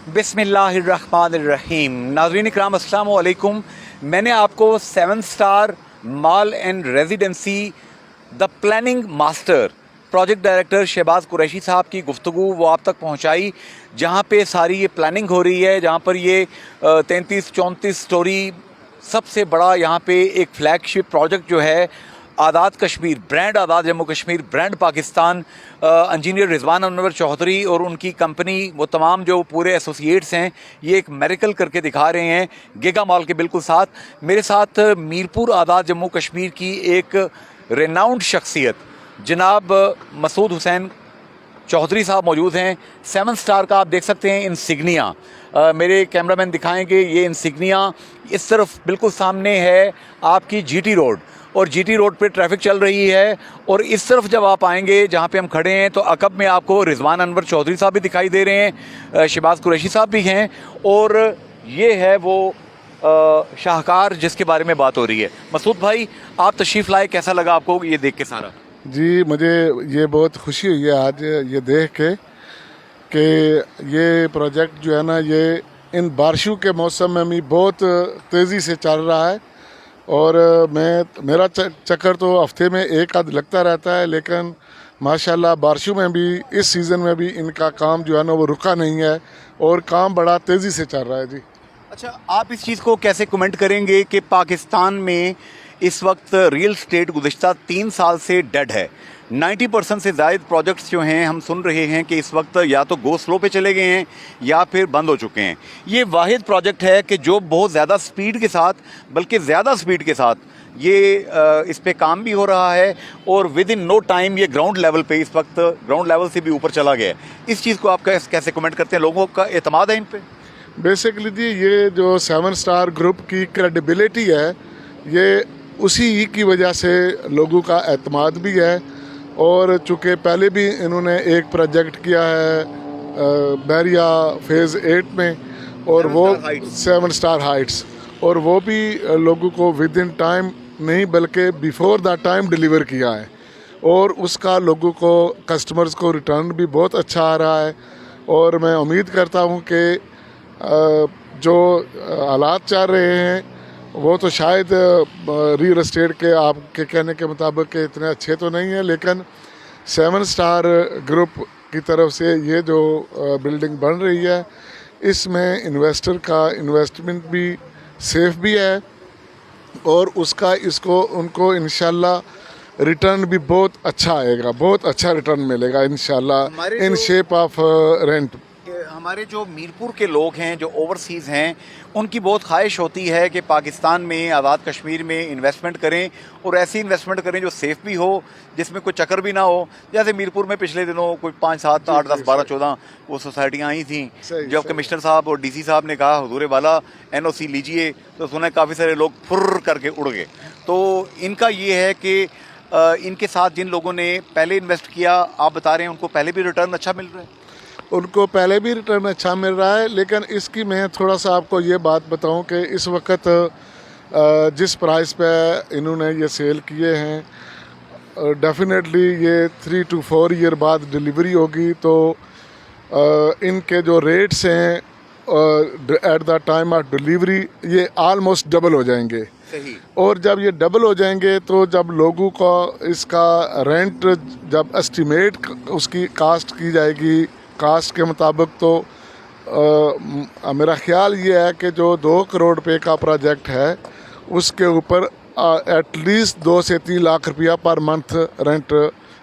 बिस्मिल्लाहिर्रहमानिर्रहीम। नाज़रीन इकराम अस्सलाम वालेकुम। मैंने आपको 7 star mall and residency the planning master project director Shahbaz Qureshi साहब की गुफ्तगू वो आप तक पहुंचाई, जहां पे सारी ये प्लानिंग हो रही है, जहां पर ये 33-34 स्टोरी सबसे बड़ा यहाँ पे एक फ्लैगशिप प्रोजेक्ट जो है आज़ाद कश्मीर ब्रांड, आज़ाद जम्मू कश्मीर ब्रांड पाकिस्तान, इंजीनियर रिजवान अनवर चौधरी और उनकी कंपनी, वो तमाम जो पूरे एसोसिएट्स हैं, ये एक मेरिकल करके दिखा रहे हैं गिगा मॉल के बिल्कुल साथ। मेरे साथ मीरपुर आज़ाद जम्मू कश्मीर की एक रेनाउंड शख्सियत जनाब मसूद हुसैन चौधरी साहब मौजूद हैं। 7 स्टार का आप देख सकते हैं इंसिग्निया, मेरे कैमरामैन दिखाएंगे ये इंसिग्निया। इस तरफ बिल्कुल सामने है आपकी जीटी रोड, और जीटी रोड पे ट्रैफिक चल रही है, और इस तरफ जब आप आएंगे जहाँ पे हम खड़े हैं तो अकब में आपको रिजवान अनवर चौधरी साहब भी दिखाई दे रहे हैं, शहबाज कुरैशी साहब भी हैं, और ये है वो शाहकार जिसके बारे में बात हो रही है। मसूद भाई, आप तशरीफ़ लाए, कैसा लगा आपको ये देख के सारा? जी, मुझे ये बहुत खुशी हुई है आज ये देख के कि ये प्रोजेक्ट जो है ना, ये इन बारिशों के मौसम में भी बहुत तेज़ी से चल रहा है। और मेरा चक्कर तो हफ्ते में एक आध लगता रहता है, लेकिन माशाल्लाह बारिशों में भी, इस सीज़न में भी इनका काम जो है ना वो रुका नहीं है और काम बड़ा तेज़ी से चल रहा है। जी अच्छा, आप इस चीज़ को कैसे कमेंट करेंगे कि पाकिस्तान में इस वक्त रियल स्टेट गुज़िश्ता 3 साल से डेड है? 90% से ज़ायद प्रोजेक्ट्स जो हैं, हम सुन रहे हैं कि इस वक्त या तो गो स्लो पे चले गए हैं या फिर बंद हो चुके हैं। ये वाहिद प्रोजेक्ट है कि जो बहुत ज़्यादा स्पीड के साथ, बल्कि ज़्यादा स्पीड के साथ ये इस पे काम भी हो रहा है, और विद इन नो टाइम ये ग्राउंड लेवल पे, इस वक्त ग्राउंड लेवल से भी ऊपर चला गया है। इस चीज़ को आप कैसे कमेंट करते हैं? लोगों का एतमाद है इन पर? बेसिकली जी, ये जो 7 स्टार ग्रुप की क्रेडिबिलिटी है, ये उसी की वजह से लोगों का एतमाद भी है। और चूँकि पहले भी इन्होंने एक प्रोजेक्ट किया है बैरिया फेज़ 8 में, और वो 7 स्टार हाइट्स, और वो भी लोगों को विद इन टाइम नहीं बल्कि बिफोर द टाइम डिलीवर किया है, और उसका लोगों को, कस्टमर्स को रिटर्न भी बहुत अच्छा आ रहा है। और मैं उम्मीद करता हूँ कि जो हालात चल रहे हैं वो तो शायद रियल एस्टेट के आपके कहने के मुताबिक के इतने अच्छे तो नहीं है, लेकिन 7 स्टार ग्रुप की तरफ से ये जो बिल्डिंग बन रही है, इसमें इन्वेस्टर का इन्वेस्टमेंट भी सेफ भी है, और उसका उनको इंशाल्लाह रिटर्न भी बहुत अच्छा आएगा, बहुत अच्छा रिटर्न मिलेगा इंशाल्लाह इन शेप ऑफ रेंट। हमारे जो मीरपुर के लोग हैं, जो ओवरसीज़ हैं, उनकी बहुत ख्वाहिश होती है कि पाकिस्तान में, आज़ाद कश्मीर में इन्वेस्टमेंट करें, और ऐसी इन्वेस्टमेंट करें जो सेफ़ भी हो, जिसमें कोई चक्कर भी ना हो। जैसे मीरपुर में पिछले दिनों कोई 5, 7, 8, 10, 12, 14 वो सोसाइटियाँ आई थी, जब कमिश्नर साहब और डीसी साहब ने कहा हुजूर वाला NOC लीजिए, तो सुना काफ़ी सारे लोग फुर्र करके उड़ गए। तो इनका ये है कि इनके साथ जिन लोगों ने पहले इन्वेस्ट किया, आप बता रहे हैं उनको पहले भी रिटर्न अच्छा मिल रहा है? उनको पहले भी रिटर्न अच्छा मिल रहा है, लेकिन इसकी मैं थोड़ा सा आपको ये बात बताऊं कि इस वक्त जिस प्राइस पे इन्होंने ये सेल किए हैं, डेफिनेटली ये 3 to 4 ईयर बाद डिलीवरी होगी, तो इनके जो रेट्स हैं at the time of delivery ये आलमोस्ट डबल हो जाएंगे। सही। और जब ये डबल हो जाएंगे तो जब लोगों को इसका रेंट जब एस्टिमेट उसकी कास्ट की जाएगी, कास्ट के मुताबिक, तो मेरा ख्याल ये है कि जो 2 करोड़ रुपए का प्रोजेक्ट है उसके ऊपर एटलीस्ट 2 से 3 लाख रुपया पर मंथ रेंट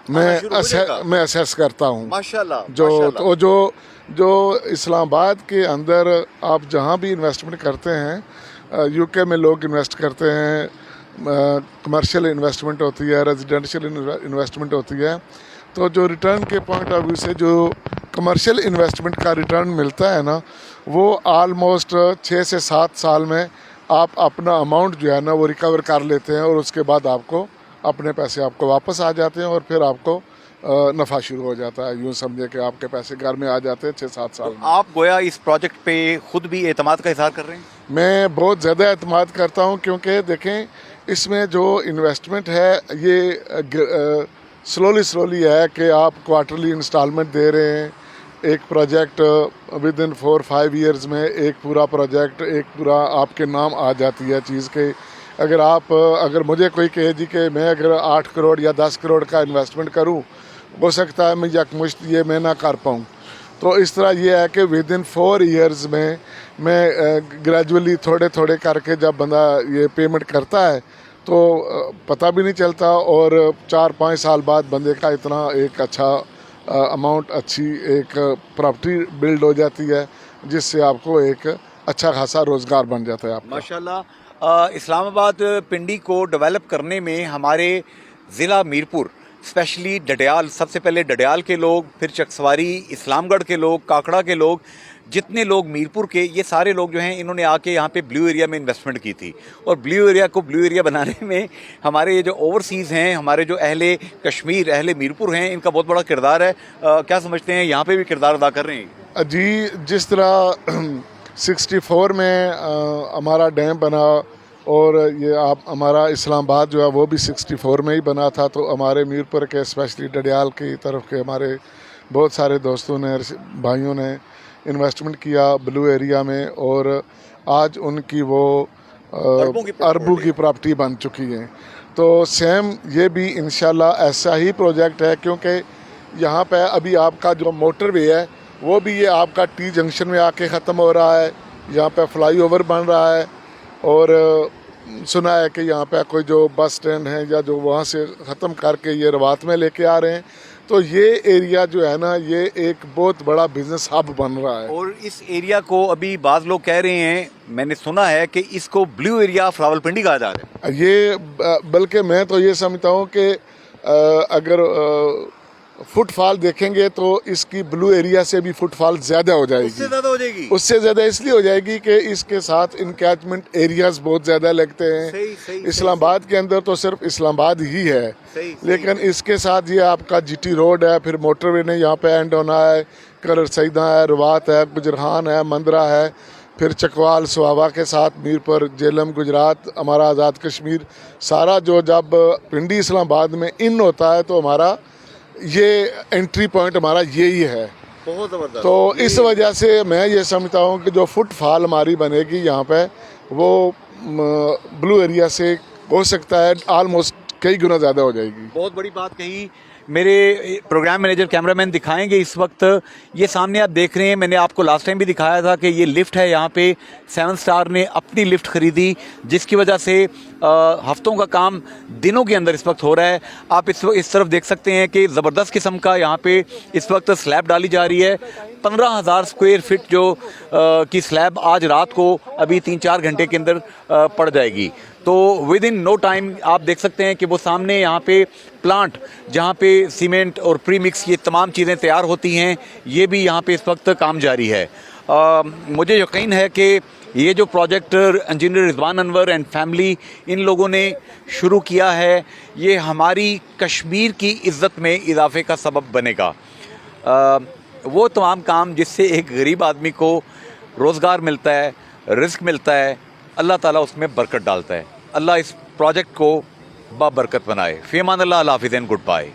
मैं असेस करता हूँ। माशाल्लाह। तो जो इस्लामाबाद के अंदर आप जहाँ भी इन्वेस्टमेंट करते हैं, UK में लोग इन्वेस्ट करते हैं, कमर्शियल इन्वेस्टमेंट होती है, रेजिडेंशियल इन्वेस्टमेंट होती है, तो जो रिटर्न के पॉइंट ऑफ व्यू से जो कमर्शियल इन्वेस्टमेंट का रिटर्न मिलता है ना, वो आलमोस्ट 6 से 7 साल में आप अपना अमाउंट जो है ना वो रिकवर कर लेते हैं, और उसके बाद आपको अपने पैसे आपको वापस आ जाते हैं, और फिर आपको नफ़ा शुरू हो जाता है। यूँ समझे कि आपके पैसे घर में आ जाते हैं 6-7 साल में। आप गोया इस प्रोजेक्ट पे खुद भी एतमाद का इज़हार कर रहे हैं? मैं बहुत ज़्यादा एतमाद करता हूँ, क्योंकि देखें इसमें जो इन्वेस्टमेंट है ये स्लोली है कि आप क्वार्टरली इंस्टॉलमेंट दे रहे हैं, एक प्रोजेक्ट विद इन 4-5 ईयर्स में एक पूरा प्रोजेक्ट एक पूरा आपके नाम आ जाती है चीज़ के। अगर मुझे कोई कहे जी कि मैं अगर 8 करोड़ या 10 करोड़ का इन्वेस्टमेंट करूं, हो सकता है मैं यकमुश्त ये मैं ना कर पाऊं। तो इस तरह ये है कि विद इन 4 ईयर्स में मैं ग्रेजुअली थोड़े थोड़े करके जब बंदा ये पेमेंट करता है तो पता भी नहीं चलता, और 4-5 साल बाद बंदे का इतना एक अच्छा अमाउंट, अच्छी एक प्रॉपर्टी बिल्ड हो जाती है जिससे आपको एक अच्छा खासा रोज़गार बन जाता है आपका। माशाल्लाह इस्लामाबाद पिंडी को डेवलप करने में हमारे ज़िला मीरपुर, स्पेशली डडियाल, सबसे पहले डडियाल के लोग, फिर चकसवारी, इस्लामगढ़ के लोग, काकड़ा के लोग, जितने लोग मीरपुर के, ये सारे लोग जो हैं इन्होंने आके यहाँ पे ब्लू एरिया में इन्वेस्टमेंट की थी। और ब्लू एरिया को ब्लू एरिया बनाने में हमारे ये जो ओवरसीज़ हैं, हमारे जो अहले कश्मीर, अहले मीरपुर हैं, इनका बहुत बड़ा किरदार है। क्या समझते हैं, यहाँ पे भी किरदार अदा कर रहे हैं? जी, जिस तरह 64 में हमारा डैम बना और ये आप हमारा इस्लामाबाद जो है वो भी 64 में ही बना था, तो हमारे मीरपुर के स्पेशली डडियाल की तरफ के हमारे बहुत सारे दोस्तों ने, भाइयों ने इन्वेस्टमेंट किया ब्लू एरिया में, और आज उनकी वो अरबों की प्रॉपर्टी बन चुकी है। तो सेम ये भी इंशाल्लाह ऐसा ही प्रोजेक्ट है, क्योंकि यहाँ पे अभी आपका जो मोटरवे है वो भी ये आपका टी जंक्शन में आके ख़त्म हो रहा है। यहाँ पे फ्लाईओवर बन रहा है, और सुना है कि यहाँ पे कोई जो बस स्टैंड है या जो वहाँ से ख़त्म करके ये रवात में लेके आ रहे हैं। तो ये एरिया जो है ना, ये एक बहुत बड़ा बिजनेस हब बन रहा है। और इस एरिया को अभी बाज़ लोग कह रहे हैं, मैंने सुना है कि इसको ब्लू एरिया ऑफ रावलपिंडी कहा जा रहा है। ये बल्कि मैं तो ये समझता हूँ कि अगर फुटफॉल देखेंगे तो इसकी ब्लू एरिया से भी फुटफॉल ज़्यादा हो जाएगी। उससे ज़्यादा हो जाएगी? उससे ज़्यादा इसलिए हो जाएगी कि इसके साथ इनकैचमेंट एरियाज बहुत ज़्यादा लगते हैं। सही, इस्लामाबाद के अंदर तो सिर्फ इस्लामाबाद ही है, लेकिन इसके साथ ये आपका जीटी रोड है, फिर मोटरवे ने यहाँ पे एंड होना है, करर सईदा है, रवात है, गुजरहान है, मंदरा है, फिर चकवाल सुहावा के साथ मीरपुर, जेलम, गुजरात, हमारा आज़ाद कश्मीर, सारा जो जब पिंडी इस्लामाबाद में इन होता है तो हमारा ये एंट्री पॉइंट हमारा यही है। बहुत ज़बरदस्त। तो इस वजह से मैं ये समझता हूँ कि जो फुटफॉल हमारी बनेगी यहाँ पे वो ब्लू एरिया से हो सकता है ऑलमोस्ट कई गुना ज़्यादा हो जाएगी। बहुत बड़ी बात कही। मेरे प्रोग्राम मैनेजर कैमरामैन दिखाएंगे इस वक्त, ये सामने आप देख रहे हैं, मैंने आपको लास्ट टाइम भी दिखाया था कि ये लिफ्ट है। यहाँ पे 7 स्टार ने अपनी लिफ्ट खरीदी, जिसकी वजह से हफ्तों का काम दिनों के अंदर इस वक्त हो रहा है। आप इस तरफ देख सकते हैं कि ज़बरदस्त किस्म का यहाँ पे इस वक्त स्लैब डाली जा रही है। 15,000 स्क्वायर फीट जो की स्लैब आज रात को अभी 3-4 घंटे के अंदर पड़ जाएगी। तो विद इन नो टाइम आप देख सकते हैं कि वो सामने यहाँ पे प्लांट, जहाँ पे सीमेंट और प्री मिक्स ये तमाम चीज़ें तैयार होती हैं, ये भी यहाँ पे इस वक्त काम जारी है। मुझे यकीन है कि ये जो project engineer Rizwan Anwar and family इन लोगों ने शुरू किया है, ये हमारी कश्मीर की इज़्ज़त में इजाफे का सबब बनेगा। वो तमाम काम जिससे एक गरीब आदमी को रोज़गार मिलता है, रिस्क मिलता है, अल्लाह ताला उसमें बरकत डालता है। अल्लाह इस प्रोजेक्ट को बाबरकत बनाए। फ़ी अमान अल्लाह, हाफ़िज़ एंड गुड बाय।